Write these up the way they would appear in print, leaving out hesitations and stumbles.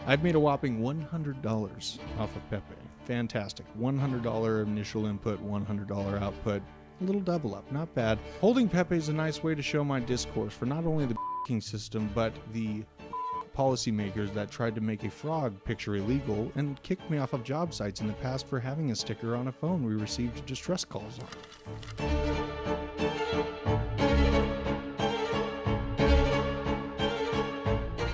I've made a whopping $100 off of Pepe. Fantastic. $100 initial input, $100 output. A little double up, not bad. Holding Pepe is a nice way to show my discourse for not only the banking system, but the policymakers that tried to make a frog picture illegal and kicked me off of job sites in the past for having a sticker on a phone we received distress calls on.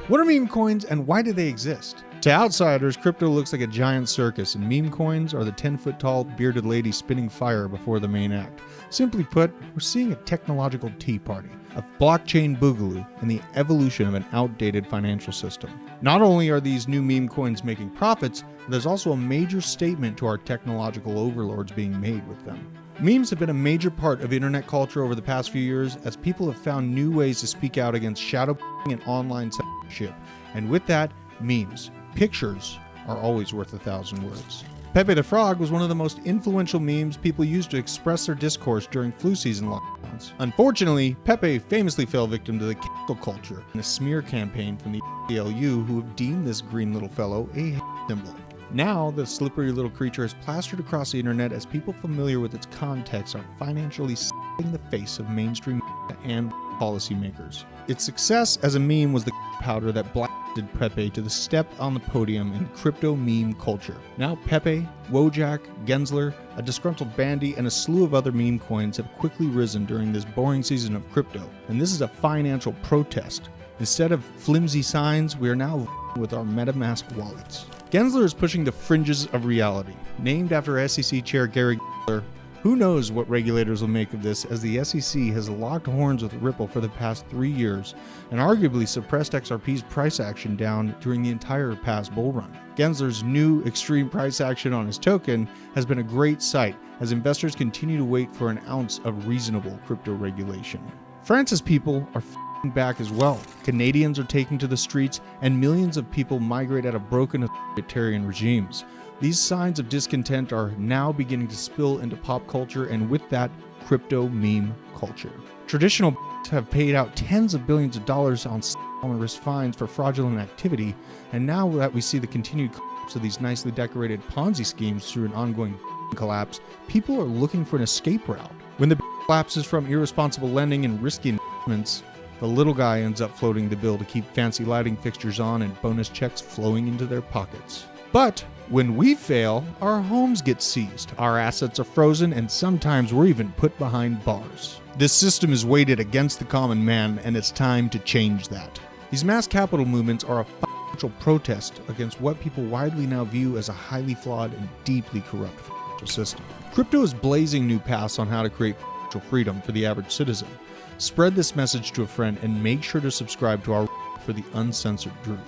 What are meme coins and why do they exist? To outsiders, crypto looks like a giant circus, and meme coins are the 10-foot-tall bearded lady spinning fire before the main act. Simply put, we're seeing a technological tea party, a blockchain boogaloo, and the evolution of an outdated financial system. Not only are these new meme coins making profits, there's also a major statement to our technological overlords being made with them. Memes have been a major part of internet culture over the past few years as people have found new ways to speak out against shadow and online censorship. And with that, memes. Pictures are always worth 1,000 words. Pepe the Frog was one of the most influential memes people used to express their discourse during flu season lockdowns. Unfortunately, Pepe famously fell victim to the cancel culture and a smear campaign from the ACLU who have deemed this green little fellow a symbol. Now, the slippery little creature is plastered across the internet as people familiar with its context are financially slapping the face of mainstream and policymakers. Its success as a meme was the powder that blasted Pepe to the step on the podium in crypto meme culture. Now Pepe, Wojak, Gensler, a disgruntled Bandy, and a slew of other meme coins have quickly risen during this boring season of crypto, and this is a financial protest. Instead of flimsy signs, we are now with our MetaMask wallets. Gensler is pushing the fringes of reality. Named after SEC Chair Gary Gensler, who knows what regulators will make of this, as the SEC has locked horns with Ripple for the past 3 years and arguably suppressed XRP's price action down during the entire past bull run. Gensler's new extreme price action on his token has been a great sight as investors continue to wait for an ounce of reasonable crypto regulation. France's people are back as well. Canadians are taking to the streets and millions of people migrate out of broken authoritarian regimes. These signs of discontent are now beginning to spill into pop culture and with that, crypto meme culture. Traditional have paid out tens of billions of dollars on onerous fines for fraudulent activity, and now that we see the continued collapse of these nicely decorated Ponzi schemes through an ongoing collapse, people are looking for an escape route. When the collapses from irresponsible lending and risky investments, the little guy ends up floating the bill to keep fancy lighting fixtures on and bonus checks flowing into their pockets. But when we fail, our homes get seized, our assets are frozen, and sometimes we're even put behind bars. This system is weighted against the common man, and it's time to change that. These mass capital movements are a financial protest against what people widely now view as a highly flawed and deeply corrupt financial system. Crypto is blazing new paths on how to create financial freedom for the average citizen. Spread this message to a friend and make sure to subscribe to our for the uncensored Drewth.